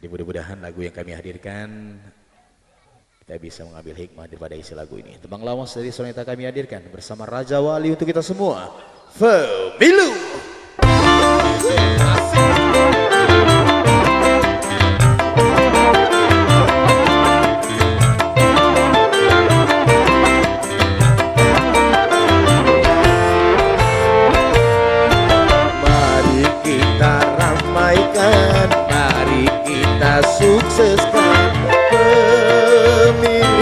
Jadi mudah-mudahan lagu yang kami hadirkan kita bisa mengambil hikmah daripada isi lagu ini. Tembang lawas dari soneta kami hadirkan bersama Raja Wali untuk kita semua. Pemilu. Mari kita ramaikan, mari kita sukseskan pemilihan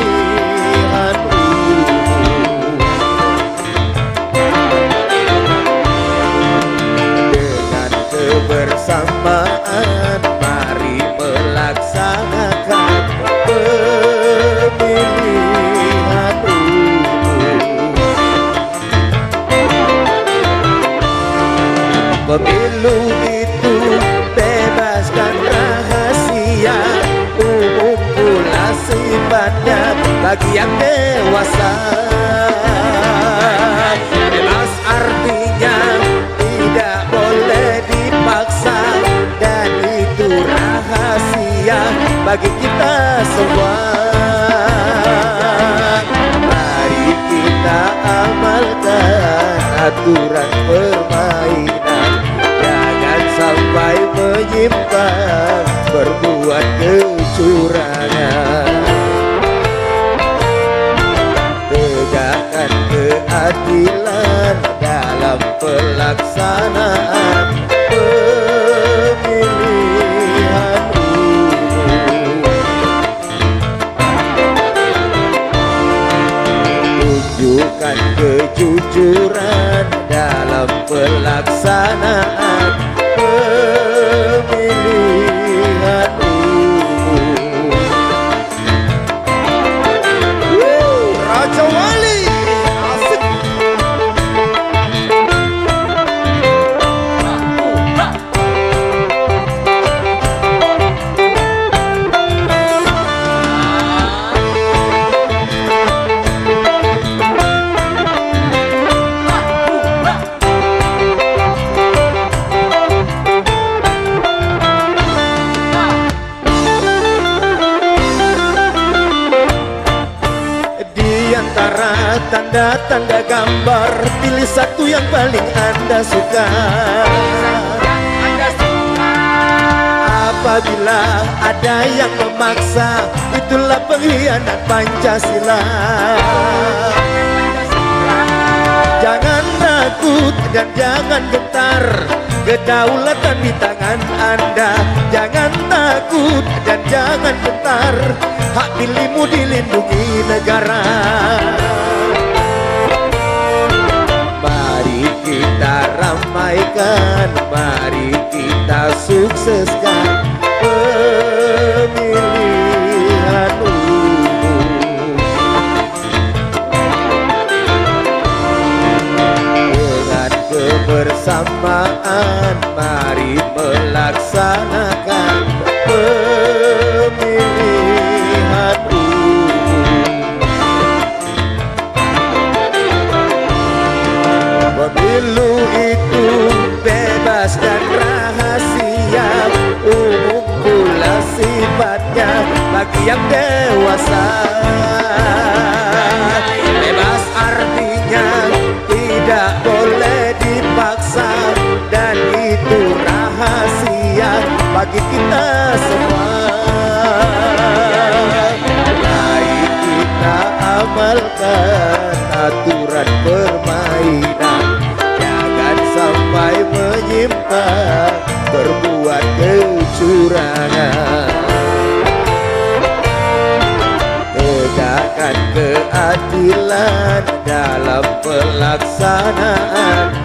umum dengan kebersamaan. Mari melaksanakan pemilihan umum. Pemilu itu bebas dan rahasia, umum pula sifatnya bagi yang dewasa. Bebas artinya tidak boleh dipaksa, dan itu rahasia bagi kita semua. Mari kita amalkan aturan permainan, jangan sampai menyimpang berbuat kecurangan. Tegakkan keadilan dalam pelaksanaan pemilihan umum. Tunjukkan kejujuran dalam pelaksanaan pemilihan umum. Raja Wali asik. Antara tanda-tanda gambar, pilih satu yang paling Anda suka. Apabila ada yang memaksa, itulah pengkhianat Pancasila. Jangan takut dan jangan gentar, kedaulatan di tangan Anda. Jangan takut dan jangan gentar, hak pilihmu dilindungi negara. Mari kita ramaikan, mari kita sukseskan pemilihan umum. Dengan kebersamaan, mari melaksanakan pemilihan umum. Pemilu itu bebas dan rahasia, umum pula sifatnya bagi yang dewasa. Bebas artinya tidak boleh dipaksa, dan itu rahasia bagi kita semua. Mari kita amalkan aturan permainan, jangan sampai menyimpang berbuat kecurangan. Tegakkan keadilan dalam pelaksanaan